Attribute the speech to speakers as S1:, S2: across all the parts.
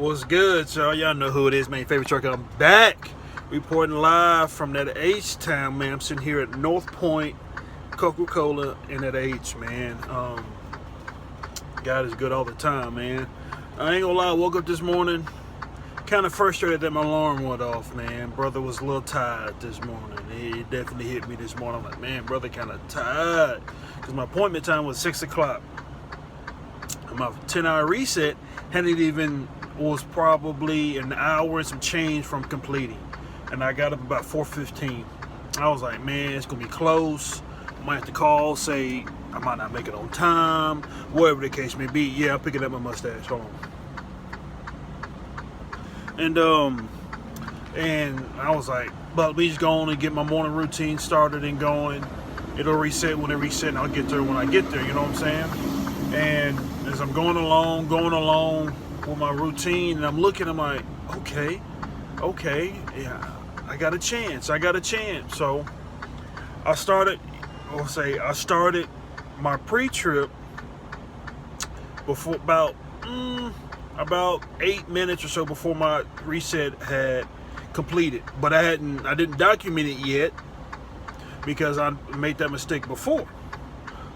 S1: What's good, y'all? Y'all know who it is, man. Favorite trucker. I'm back, reporting live from that H-Town, man. I'm sitting here at North Point, Coca-Cola in that H, man. God is good all the time, man. I ain't gonna lie, I woke up this morning kind of frustrated that my alarm went off, man. Brother was a little tired this morning. He definitely hit me this morning. I'm like, man, brother kind of tired. Because my appointment time was 6 o'clock. My 10-hour reset was probably an hour and some change from completing. And I got up about 4:15. I was like, man, it's going to be close. I might have to call, say I might not make it on time, whatever the case may be. Yeah, I'm picking up my mustache. Hold on. And I was like, but we just go on and get my morning routine started and going. It'll reset when it resets, and I'll get there when I get there, you know what I'm saying? And as I'm going along with my routine, and I'm like, okay, yeah, I got a chance. So I started my pre-trip before about 8 minutes or so before my reset had completed. But I didn't document it yet because I made that mistake before.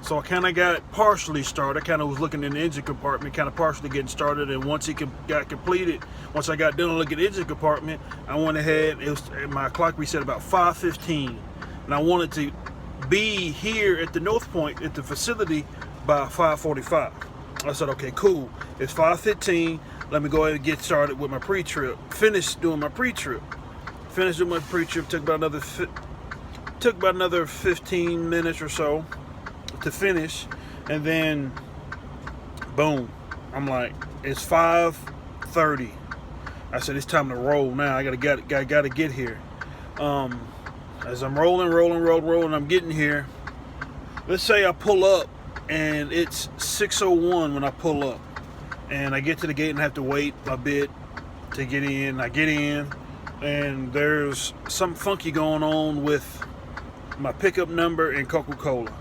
S1: So I kind of got partially started. I kind of was looking in the engine compartment, kind of partially getting started. And once it got completed, once I got done looking at the engine compartment, I went ahead. My clock reset about 5:15, and I wanted to be here at the North Point at the facility by 5:45. I said, okay, cool. It's 5:15. Let me go ahead and get started with my pre-trip. Finish doing my pre-trip. Took about another 15 minutes or so to finish, and then boom, I'm like, it's 5:30. I said, it's time to roll now. I gotta get here. As I'm rolling, I'm getting here. Let's say I pull up and it's 6:01 when I pull up, and I get to the gate and have to wait a bit to get in. I get in, and there's something funky going on with my pickup number and Coca-Cola,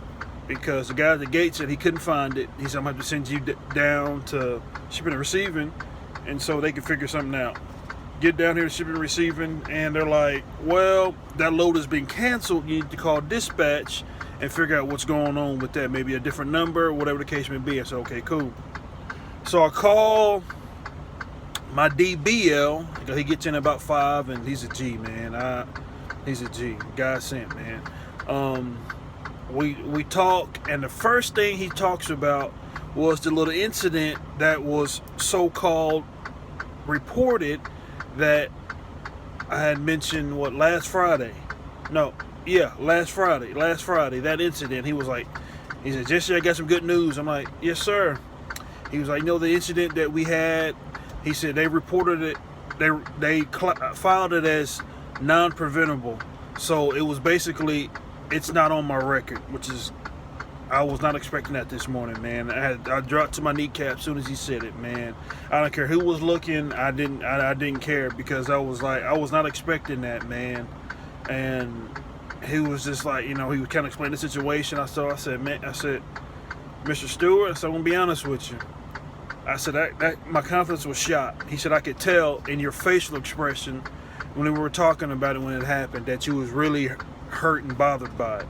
S1: because the guy at the gate said he couldn't find it. He said, I'm going to have to send you down to shipping and receiving, and so they can figure something out. Get down here to shipping and receiving, and they're like, well, that load has been canceled. You need to call dispatch and figure out what's going on with that. Maybe a different number, whatever the case may be. I said, okay, cool. So I call my DBL. He gets in about 5, and he's a G, man. He's a G. God sent, man. We talk, and the first thing he talks about was the little incident that was so-called reported that I had mentioned, last Friday, that incident. He said, Jesse, I got some good news. I'm like, yes, sir. He was like, the incident that we had, he said they reported it, they filed it as non-preventable. So it was basically, it's not on my record, which is, I was not expecting that this morning, man. I dropped to my kneecap as soon as he said it, man. I don't care who was looking. I didn't care, because I was not expecting that, man. And he was just like, he was kind of explaining the situation. I said, Mr. Stewart, I said, I'm gonna be honest with you. I said that my confidence was shot. He said, I could tell in your facial expression when we were talking about it when it happened that you was really hurt and bothered by it.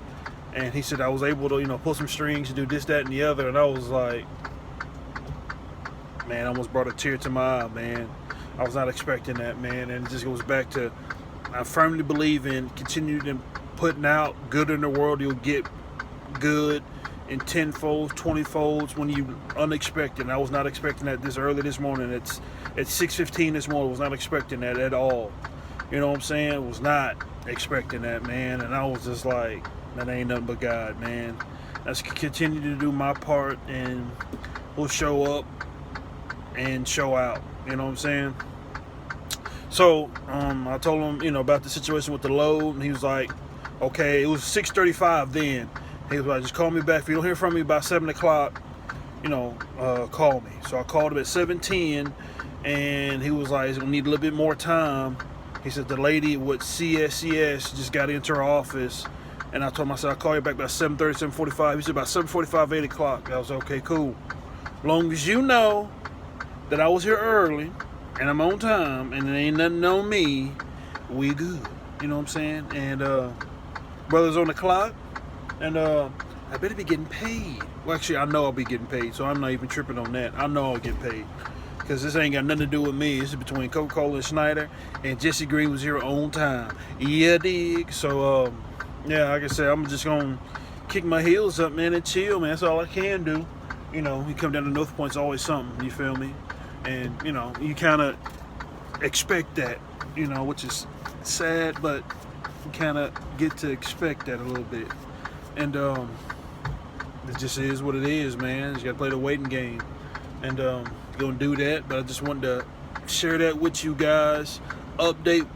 S1: And he said, I was able to, pull some strings and do this, that, and the other. And I was like, man, I almost brought a tear to my eye, man. I was not expecting that, man. And it just goes back to, I firmly believe in continuing and putting out good in the world. You'll get good in 10 folds, 20 folds when you unexpected. And I was not expecting that this early this morning. It's at 6:15 this morning. I was not expecting that at all. You know what I'm saying? I was not expecting that, man. And I was just like, that ain't nothing but God, man. Let's continue to do my part, and we'll show up and show out. You know what I'm saying? So I told him, about the situation with the load, and he was like, okay. It was 6:35 then. He was like, just call me back. If you don't hear from me by 7 o'clock, call me. So I called him at 7:10, and he was like, he's gonna need a little bit more time. He said the lady with CSCS just got into her office. And I told him, I said, I'll call you back about 7:30, 7:45. He said about 7:45, 8 o'clock. I was okay, cool. Long as you know that I was here early, and I'm on time, and there ain't nothing on me, we good. You know what I'm saying? And brother's on the clock, and I better be getting paid. Well, actually, I know I'll be getting paid, so I'm not even tripping on that. I know I'll get paid. Because this ain't got nothing to do with me. This is between Coca-Cola and Schneider, and Jesse Green was here on time. Yeah, dig? So, yeah, like I said, I'm just going to kick my heels up, man, and chill, man. That's all I can do. You know, you come down to North Point's always something, you feel me? And, you know, you kind of expect that, you know, which is sad, but you kind of get to expect that a little bit. And it just is what it is, man. You just got to play the waiting game. And gonna do that, but I just wanted to share that with you guys. Update,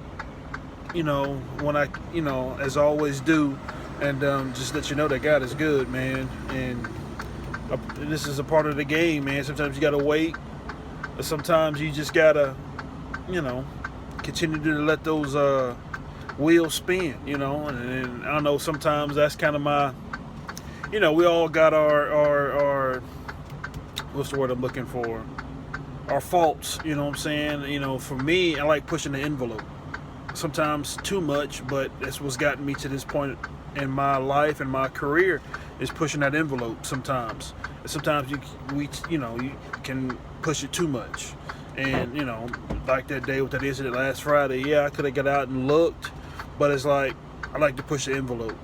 S1: you know, when I, you know, as I always do, and just let you know that God is good, man. And this is a part of the game, man. Sometimes you gotta wait, but sometimes you just gotta, you know, continue to let those wheels spin, you know. And I know sometimes that's kind of my, you know, we all got our what's the word I'm looking for? Our faults, you know what I'm saying? You know, for me, I like pushing the envelope. Sometimes too much, but that's what's gotten me to this point in my life and my career, is pushing that envelope sometimes. And sometimes you can push it too much. And, you know, like that day with that incident last Friday, yeah, I could have got out and looked, but it's like, I like to push the envelope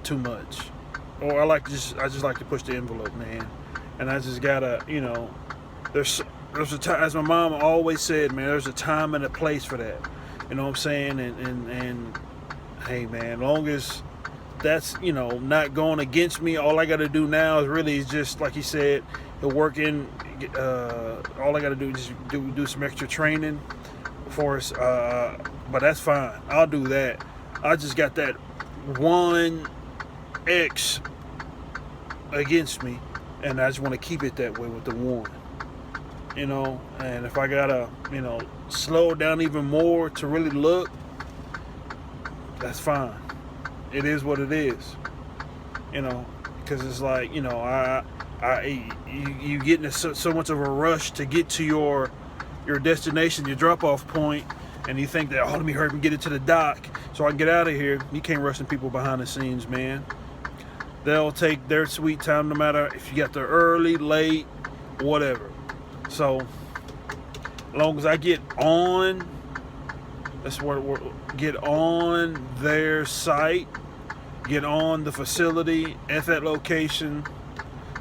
S1: too much. Or I just like to push the envelope, man. And I just gotta, you know, there's a time, as my mom always said, man, there's a time and a place for that. You know what I'm saying? And hey, man, long as that's, you know, not going against me, all I got to do now is just, like he said, he'll work in, all I got to do is just do some extra training for us. But that's fine. I'll do that. I just got that one X against me, and I just want to keep it that way with the one. You know, and if I gotta, you know, slow down even more to really look, that's fine. It is what it is. You know, because it's like, you know, you get in so much of a rush to get to your destination, your drop-off point, and you think that, oh, let me hurry and get it to the dock so I can get out of here. You can't rush the people behind the scenes, man. They'll take their sweet time, no matter if you got there early, late, whatever. So, as long as I get on, get on their site, get on the facility at that location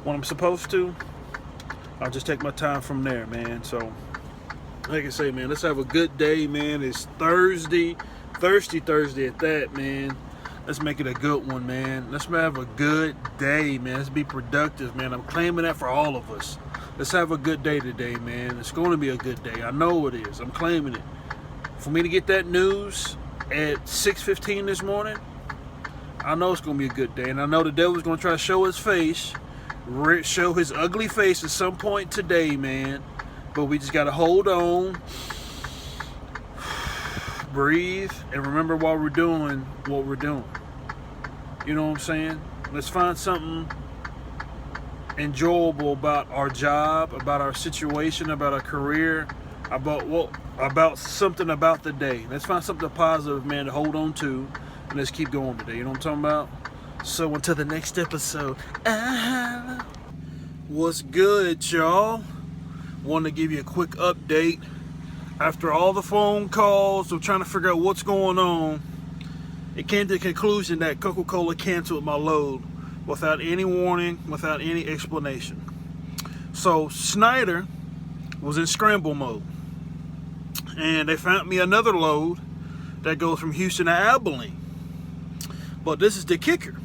S1: when I'm supposed to, I'll just take my time from there, man. So, like I say, man, let's have a good day, man. It's Thursday, Thirsty Thursday at that, man. Let's make it a good one, man. Let's have a good day, man. Let's be productive, man. I'm claiming that for all of us. Let's have a good day today, man. It's going to be a good day. I know it is. I'm claiming it. For me to get that news at 6:15 this morning, I know it's going to be a good day. And I know the devil's going to try to show his face, show his ugly face at some point today, man. But we just got to hold on, breathe, and remember while we're doing what we're doing. You know what I'm saying? Let's find something enjoyable about our job, about our situation, about our career, about something about the day. Let's find something positive, man, to hold on to, and let's keep going today. You know what I'm talking about? So until the next episode, what's good, y'all? Want to give you a quick update. After all the phone calls of trying to figure out what's going on, it came to the conclusion that Coca-Cola canceled my load without any warning, without any explanation. So Schneider was in scramble mode, and they found me another load that goes from Houston to Abilene. But this is the kicker.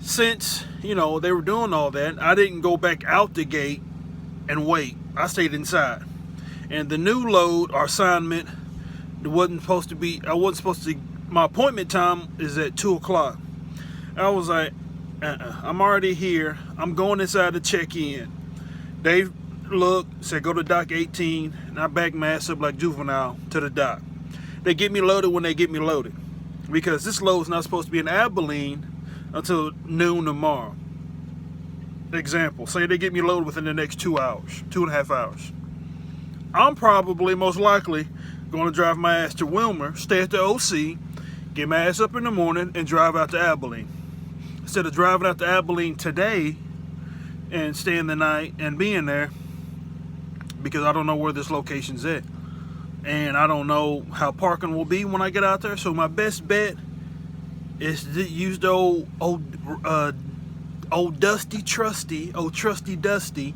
S1: Since, you know, they were doing all that, I didn't go back out the gate and wait. I stayed inside. And the new load or assignment wasn't supposed to be, my appointment time is at 2 o'clock. I was like, I'm already here. I'm going inside to check in. They looked, said go to dock 18, and I back my ass up like juvenile to the dock. They get me loaded when they get me loaded, because this load is not supposed to be in Abilene until noon tomorrow. Example, say they get me loaded within the next 2 hours, 2.5 hours. I'm probably most likely going to drive my ass to Wilmer, stay at the OC, get my ass up in the morning, and drive out to Abilene. Instead of driving out to Abilene today and staying the night and being there, because I don't know where this location's at. And I don't know how parking will be when I get out there. So my best bet is to use the old trusty Dusty,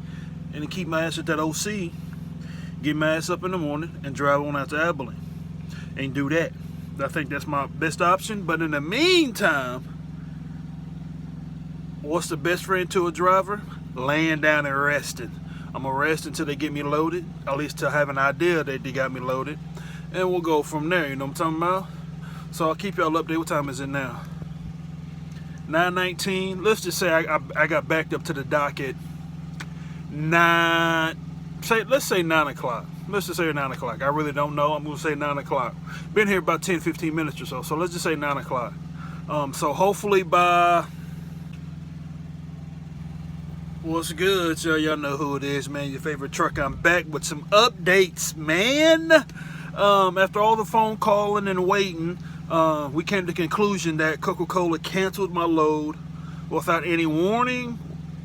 S1: and to keep my ass at that OC, get my ass up in the morning, and drive on out to Abilene, and do that. I think that's my best option. But in the meantime, what's the best friend to a driver? Laying down and resting. I'm gonna rest until they get me loaded, at least to have an idea that they got me loaded, and we'll go from there. You know what I'm talking about? So I'll keep y'all updated. What time is it now? 9:19. Let's just say I got backed up to the dock at let's say 9 o'clock. Let's just say 9 o'clock. I really don't know. I'm gonna say 9 o'clock. Been here about 10-15 minutes or so. So let's just say 9 o'clock. So hopefully by what's good, so y'all know who it is, man. Your favorite truck. I'm back with some updates, man. After all the phone calling and waiting, we came to the conclusion that Coca-Cola canceled my load without any warning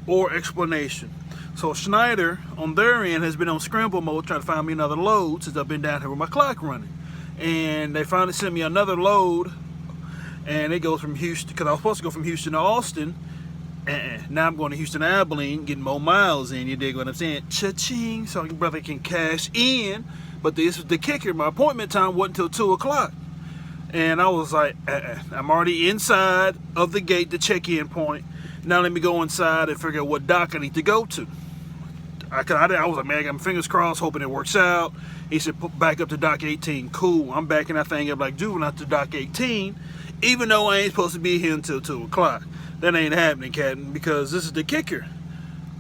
S1: or explanation. So Schneider, on their end, has been on scramble mode trying to find me another load since I've been down here with my clock running. And they finally sent me another load, and it goes from Houston, because I was supposed to go from Houston to Austin. Now I'm going to Houston, Abilene, getting more miles in. You dig what I'm saying? Cha-ching, so your brother can cash in. But this is the kicker. My appointment time wasn't until 2 o'clock. And I was like, I'm already inside of the gate, the check-in point. Now let me go inside and figure out what dock I need to go to. I was like, man, I got my fingers crossed, hoping it works out. He said, put back up to dock 18. Cool. I'm backing that thing up like juvenile to dock 18, even though I ain't supposed to be here until 2 o'clock. That ain't happening, Captain, because this is the kicker.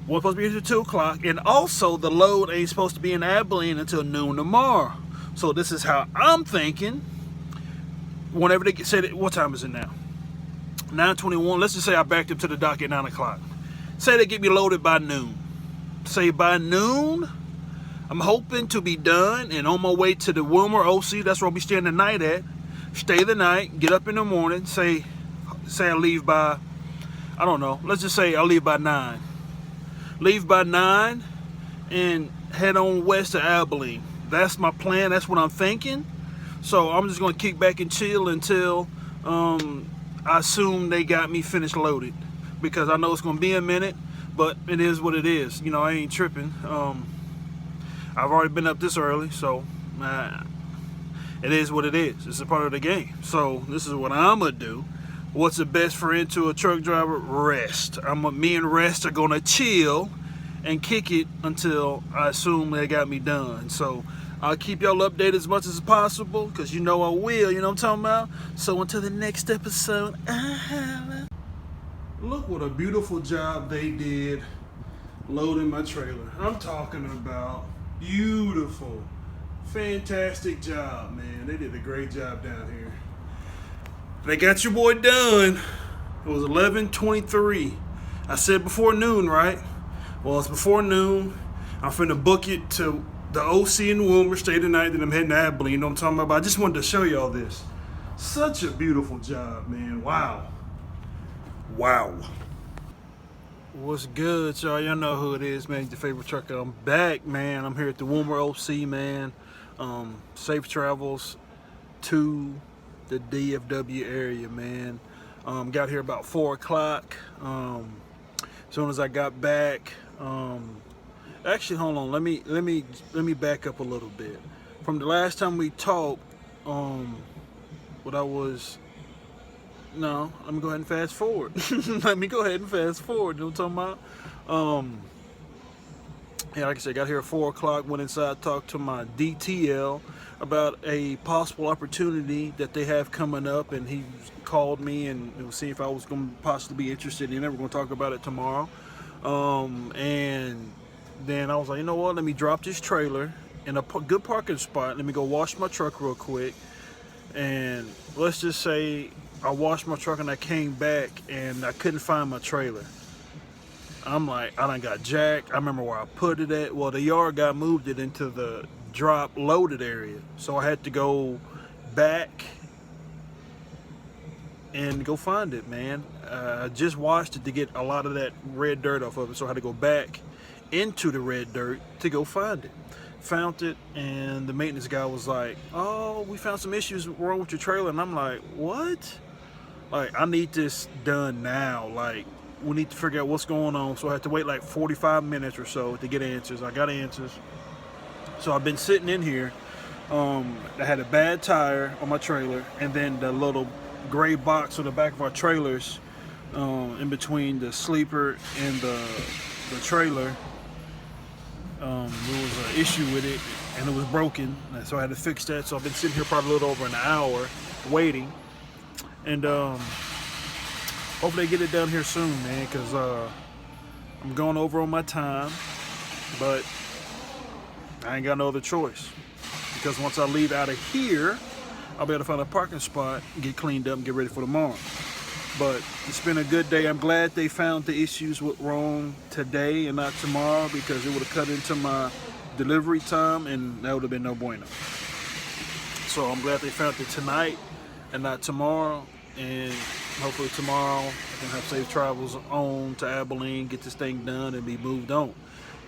S1: We're supposed to be here until 2 o'clock, and also the load ain't supposed to be in Abilene until noon tomorrow. So this is how I'm thinking. Whenever they say that, what time is it now? 9:21. Let's just say I backed up to the dock at 9 o'clock. Say they get me loaded by noon. Say by noon, I'm hoping to be done and on my way to the Wilmer OC. That's where I'll be staying the night at. Stay the night, get up in the morning. Say I leave by, I don't know. Let's just say I leave by 9. Leave by 9 and head on west to Abilene. That's my plan. That's what I'm thinking. So I'm just going to kick back and chill until I assume they got me finished loaded. Because I know it's going to be a minute, but it is what it is. You know, I ain't tripping. I've already been up this early, so it is what it is. It's a part of the game. So this is what I'm going to do. What's the best friend to a truck driver? Rest. Me and Rest are going to chill and kick it until I assume they got me done. So I'll keep y'all updated as much as possible, because you know I will, you know what I'm talking about? So until the next episode, look what a beautiful job they did loading my trailer. I'm talking about beautiful, fantastic job, man. They did a great job down here. They got your boy done. It was 11:23. I said before noon, right? Well, it's before noon. I'm finna book it to the OC in Wilmer, stay tonight, then I'm heading to Abilene. You know what I'm talking about? But I just wanted to show y'all this. Such a beautiful job, man. Wow. Wow. What's good, y'all? Y'all know who it is, man. Your favorite trucker. I'm back, man. I'm here at the Wilmer OC, man. Safe travels to the DFW area, man. Got here about 4 o'clock. As soon as I got back, actually, hold on. Let me back up a little bit. From the last time we talked, let me go ahead and fast forward. Let me go ahead and fast forward. You know what I'm talking about? Yeah, like I said, got here at 4 o'clock. Went inside, talked to my DTL about a possible opportunity that they have coming up, and he called me and was see if I was going to possibly be interested in it. We're going to talk about it tomorrow. And then I was like, you know what? Let me drop this trailer in a good parking spot. Let me go wash my truck real quick. And let's just say I washed my truck and I came back and I couldn't find my trailer. I'm like, I done got jacked. I remember where I put it at. Well, the yard guy moved it into the drop loaded area. So I had to go back and go find it, man. I just washed it to get a lot of that red dirt off of it, so I had to go back into the red dirt to go find it. Found it, and the maintenance guy was like, "Oh, we found some issues wrong with your trailer," and I'm like, "What?" Like, I need this done now. Like, we need to figure out what's going on. So I had to wait like 45 minutes or so to get answers. I got answers. So I've been sitting in here. I had a bad tire on my trailer, and then the little gray box on the back of our trailers, in between the sleeper and the trailer, there was an issue with it, and it was broken. And so I had to fix that. So I've been sitting here probably a little over an hour waiting. And hopefully they get it done here soon, man, because I'm going over on my time, but I ain't got no other choice, because once I leave out of here, I'll be able to find a parking spot, get cleaned up, and get ready for tomorrow. But it's been a good day. I'm glad they found the issues wrong today and not tomorrow, because it would have cut into my delivery time, and that would have been no bueno. So I'm glad they found it tonight and not tomorrow, and hopefully tomorrow I can have safe travels on to Abilene, get this thing done, and be moved on.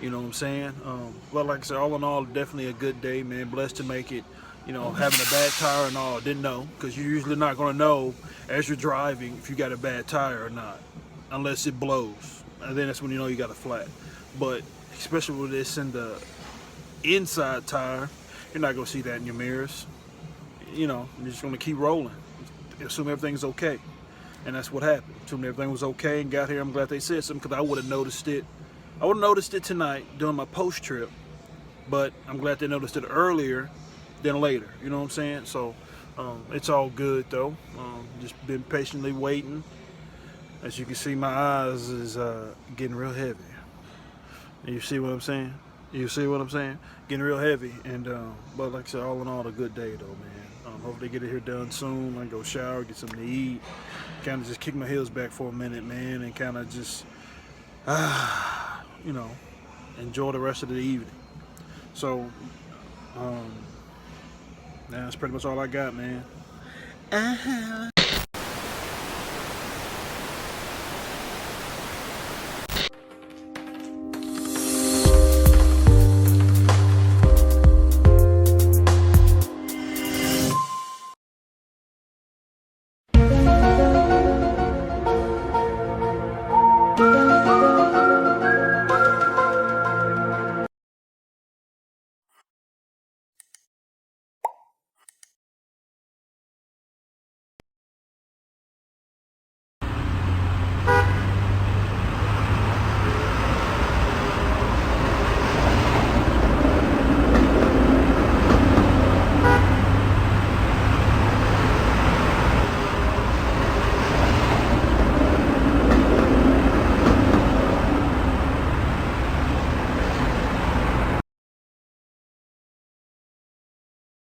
S1: You know what I'm saying? But like I said, all in all, definitely a good day, man. Blessed to make it. You know, having a bad tire and all, didn't know, because you're usually not going to know as you're driving if you got a bad tire or not, unless it blows, and then that's when you know you got a flat. But especially with this in the inside tire, you're not going to see that in your mirrors. You know, you're just going to keep rolling, assume everything's okay. And that's what happened. Assume everything was okay and got here. I'm glad they said something, because I would have noticed it. I would have noticed it tonight during my post trip, but I'm glad they noticed it earlier than later. You know what I'm saying? So it's all good though. Just been patiently waiting. As you can see, my eyes is getting real heavy. And you see what I'm saying? You see what I'm saying? Getting real heavy. And but like I said, all in all, a good day though, man. Hopefully they get it here done soon. I can go shower, get something to eat, kind of just kick my heels back for a minute, man, and kind of just you know, enjoy the rest of the evening. So that's pretty much all I got, man.